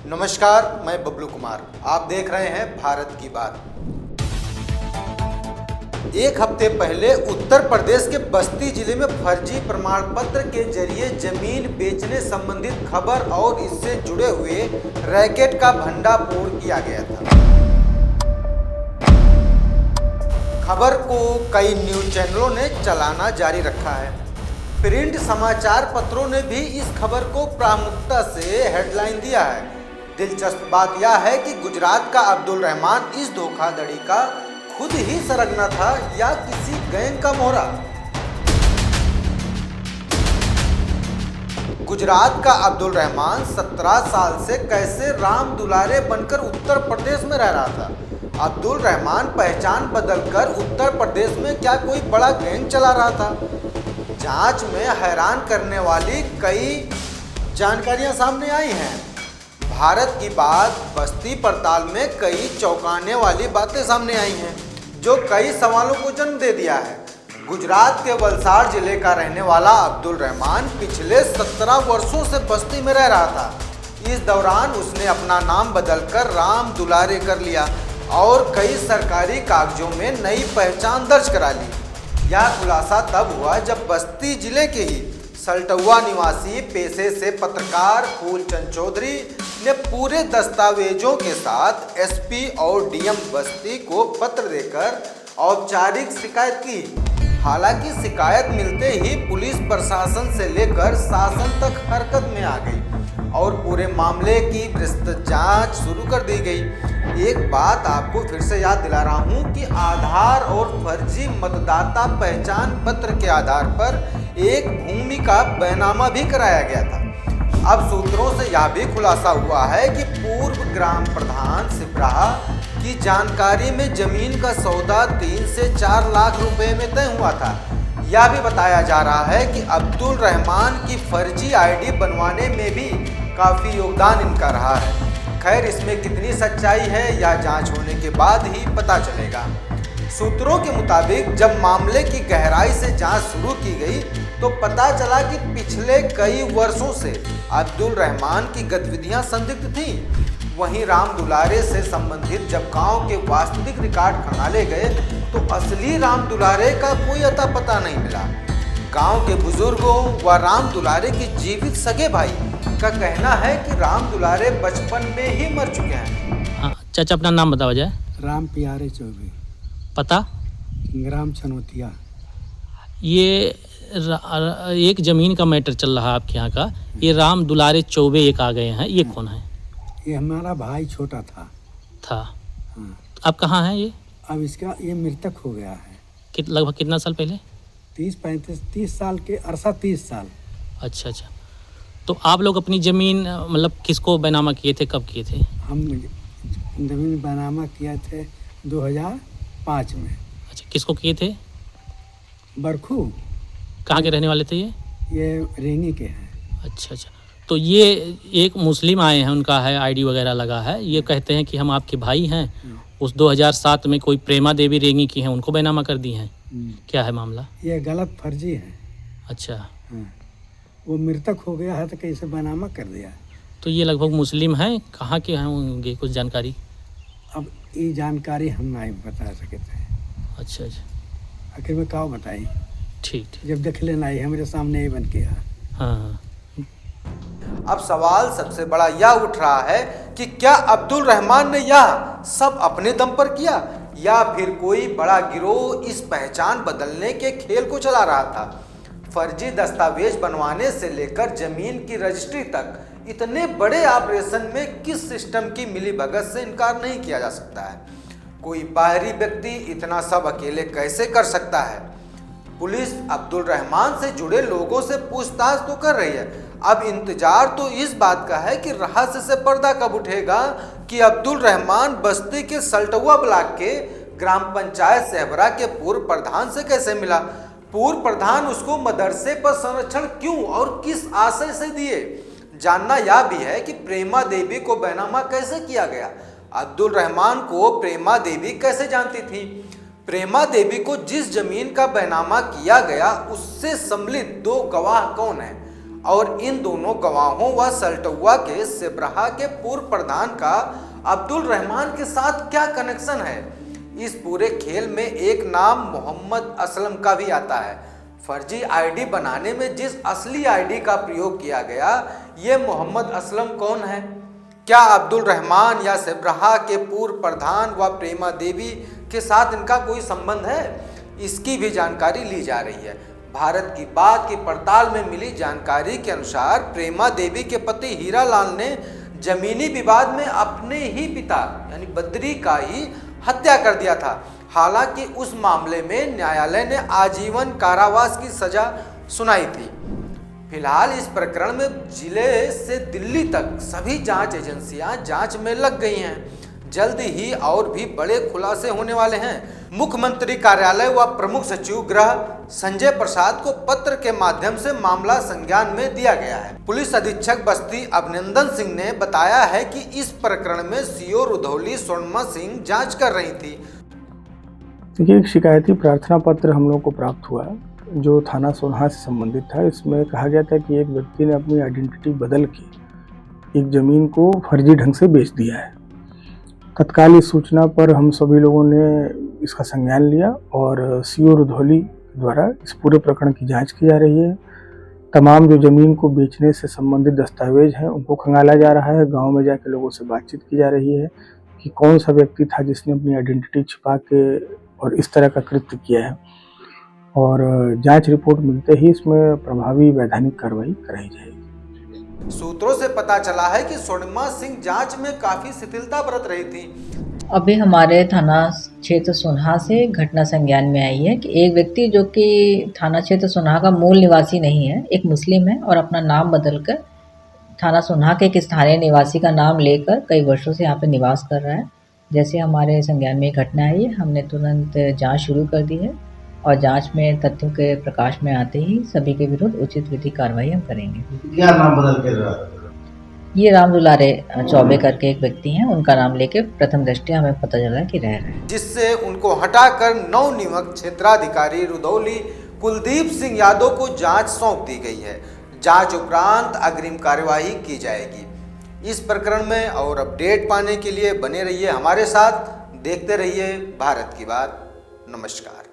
नमस्कार, मैं बबलू कुमार। आप देख रहे हैं भारत की बात। एक हफ्ते पहले उत्तर प्रदेश के बस्ती जिले में फर्जी प्रमाण पत्र के जरिए जमीन बेचने संबंधित खबर और इससे जुड़े हुए रैकेट का भंडाफोड़ किया गया था। खबर को कई न्यूज चैनलों ने चलाना जारी रखा है। प्रिंट समाचार पत्रों ने भी इस खबर को प्रामुख्यता से हेडलाइन दिया है। दिलचस्प बात यह है कि गुजरात का अब्दुल रहमान इस धोखाधड़ी का खुद ही सरगना था या किसी गैंग का मोहरा। गुजरात का अब्दुल रहमान 17 साल से कैसे राम दुलारे बनकर उत्तर प्रदेश में रह रहा था। अब्दुल रहमान पहचान बदलकर उत्तर प्रदेश में क्या कोई बड़ा गैंग चला रहा था? जांच में हैरान करने वाली कई जानकारियां सामने आई हैं। भारत की बात बस्ती पड़ताल में कई चौंकाने वाली बातें सामने आई हैं जो कई सवालों को जन्म दे दिया है। गुजरात के वलसाड़ जिले का रहने वाला अब्दुल रहमान पिछले 17 वर्षों से बस्ती में रह रहा था। इस दौरान उसने अपना नाम बदलकर राम दुलारे कर लिया और कई सरकारी कागजों में नई पहचान दर्ज करा ली। यह खुलासा तब हुआ जब बस्ती जिले के ही सल्टुआ निवासी पेशे से पत्रकार फूलचंद चौधरी ने पूरे दस्तावेजों के साथ एसपी और डीएम बस्ती को पत्र देकर औपचारिक शिकायत की। हालांकि शिकायत मिलते ही पुलिस प्रशासन से लेकर शासन तक हरकत में आ गई और पूरे मामले की विस्तृत जांच शुरू कर दी गई। एक बात आपको फिर से याद दिला रहा हूं कि आधार और फर्जी मतदाता पहचान पत्र के आधार पर एक भूमि का बैनामा भी कराया गया था। अब सूत्रों से यह भी खुलासा हुआ है कि पूर्व ग्राम प्रधान सिपराहा की जानकारी में जमीन का सौदा 3 से 4 लाख रुपए में तय हुआ था। यह भी बताया जा रहा है कि अब्दुल रहमान की फर्जी आईडी बनवाने में भी काफ़ी योगदान इनका रहा है। खैर, इसमें कितनी सच्चाई है यह जांच होने के बाद ही पता चलेगा। सूत्रों के मुताबिक जब मामले की गहराई से जांच शुरू की गई तो पता चला कि पिछले कई वर्षों से अब्दुल रहमान की गतिविधियां संदिग्ध थीं। वहीं राम दुलारे से संबंधित जब गांव के वास्तविक रिकॉर्ड खंगाले गए तो असली राम दुलारे का कोई अता पता नहीं मिला। गांव के बुजुर्गों व राम दुलारे के जीवित सगे भाई का कहना है कि राम दुलारे बचपन में ही मर चुके हैं। हाँ, चाचा अपना नाम बताओ जाए। राम प्यारे चौबे, पता? ग्राम छनौतिया। ये एक ज़मीन का मैटर चल रहा है आपके यहाँ का। ये राम दुलारे चौबे एक आ गए हैं, ये कौन है? ये हमारा भाई छोटा था। हाँ। अब कहाँ है ये? अब इसका ये मृतक हो गया है। लगभग कितना साल पहले? 30 साल के अरसा 30 साल। अच्छा। तो आप लोग अपनी ज़मीन मतलब किसको बैनामा किए थे, कब किए थे? हम ज़मीन बैनामा किए थे 2005 में। अच्छा, किसको किए थे? बरखू। कहाँ के रहने वाले थे ये रेंगी के हैं। अच्छा। तो ये एक मुस्लिम आए हैं, उनका है आईडी वगैरह लगा है। ये कहते हैं कि हम आपके भाई हैं। उस 2007 में कोई प्रेमा देवी रेंगी की हैं, उनको बैनामा कर दी हैं। क्या है मामला? ये गलत फर्जी है। अच्छा। हाँ। वो मृतक हो गया है तो कैसे बैनामा कर दिया? तो ये लगभग मुस्लिम हैं, कहाँ के हैं होंगे, कुछ जानकारी? अब ये जानकारी हम नहीं बता सकते हैं। अच्छा। आखिर में क्या बताई? ठीक। जब देख लेना ही हमारे सामने ही बन के है। हाँ। अब सवाल सबसे बड़ा यह उठ रहा है कि क्या अब्दुल रहमान ने यह सब अपने दम पर किया या फिर कोई बड़ा गिरोह इस पहचान बदलने के खेल को चला रहा था? फर्जी दस्तावेज बनवाने से लेकर जमीन की रजिस्ट्री तक इतने बड़े ऑपरेशन में किस सिस्टम की मिलीभगत से इनकार नहीं किया जा सकता है। कोई बाहरी व्यक्ति इतना सब अकेले कैसे कर सकता है? पुलिस अब्दुल रहमान से जुड़े लोगों से पूछताछ तो कर रही है। अब इंतजार तो इस बात का है कि रहस्य से पर्दा कब उठेगा कि अब्दुल रहमान बस्ती के सल्टुआ ब्लॉक के ग्राम पंचायत सहबरा के पूर्व प्रधान से कैसे मिला। पूर्व प्रधान उसको मदरसे पर संरक्षण क्यों और किस आशय से दिए। जानना यह भी है कि प्रेमा देवी को बैनामा कैसे किया गया। अब्दुल रहमान को प्रेमा देवी कैसे जानती थी। प्रेमा देवी को जिस जमीन का बैनामा किया गया उससे सम्मिलित 2 गवाह कौन हैं और इन दोनों गवाहों व सल्टुआ के सिबराहा के पूर्व प्रधान का अब्दुल रहमान के साथ क्या कनेक्शन है? इस पूरे खेल में एक नाम मोहम्मद असलम का भी आता है। फर्जी आईडी बनाने में जिस असली आईडी का प्रयोग किया गया, ये मोहम्मद असलम कौन है? क्या अब्दुल रहमान या सिबराहा के पूर्व प्रधान व प्रेमा देवी के साथ इनका कोई संबंध है? इसकी भी जानकारी ली जा रही है। भारत की बात की पड़ताल में मिली जानकारी के अनुसार प्रेमा देवी के पति हीरा लाल ने जमीनी विवाद में अपने ही पिता यानी बद्री का ही हत्या कर दिया था। हालांकि उस मामले में न्यायालय ने आजीवन कारावास की सजा सुनाई थी। फिलहाल इस प्रकरण में जिले से दिल्ली तक सभी जांच एजेंसियां जांच में लग गई हैं। जल्द ही और भी बड़े खुलासे होने वाले हैं। मुख्यमंत्री कार्यालय व प्रमुख सचिव गृह संजय प्रसाद को पत्र के माध्यम से मामला संज्ञान में दिया गया है। पुलिस अधीक्षक बस्ती अभिनंदन सिंह ने बताया है कि इस प्रकरण में सीओ रुधौली स्वर्णमा सिंह जांच कर रही थी। देखिए, एक शिकायती प्रार्थना पत्र हम लोग को प्राप्त हुआ जो थाना सोनहा से संबंधित था। इसमें कहा गया था कि एक व्यक्ति ने अपनी आइडेंटिटी बदल के एक ज़मीन को फर्जी ढंग से बेच दिया है। तत्काल इस सूचना पर हम सभी लोगों ने इसका संज्ञान लिया और सीओ रुधौली द्वारा इस पूरे प्रकरण की जांच की जा रही है। तमाम जो ज़मीन को बेचने से संबंधित दस्तावेज हैं उनको खंगाला जा रहा है। गांव में जाकर लोगों से बातचीत की जा रही है कि कौन सा व्यक्ति था जिसने अपनी आइडेंटिटी छिपा के और इस तरह का कृत्य किया है, और जांच रिपोर्ट मिलते ही इसमें प्रभावी वैधानिक कार्रवाई कराई जाएगी। सूत्रों से पता चला है कि स्वर्णमा सिंह जांच में काफी शिथिलता बरत रही थी। अभी हमारे थाना क्षेत्र सोनहा से घटना संज्ञान में आई है कि एक व्यक्ति जो कि थाना क्षेत्र सोनहा का मूल निवासी नहीं है, एक मुस्लिम है और अपना नाम बदलकर थाना सोनहा के एक स्थानीय निवासी का नाम लेकर कई वर्षों से यहाँ पे निवास कर रहा है। जैसे हमारे संज्ञान में घटना आई है, हमने तुरंत जांच शुरू कर दी है और जांच में तथ्यों के प्रकाश में आते ही सभी के विरुद्ध उचित विधिक कार्रवाई हम करेंगे। क्या नाम बदल के रहा? ये राम दुलारे चौबे करके एक व्यक्ति हैं, उनका नाम लेके प्रथम दृष्टया हमें पता चला कि रह रहे हैं, जिससे उनको हटाकर नवनियुक्त क्षेत्राधिकारी रुधौली कुलदीप सिंह यादव को जांच सौंप दी गई है। जांच उपरांत अग्रिम कार्यवाही की जाएगी। इस प्रकरण में और अपडेट पाने के लिए बने रहिए हमारे साथ, देखते रहिए भारत की बात। नमस्कार।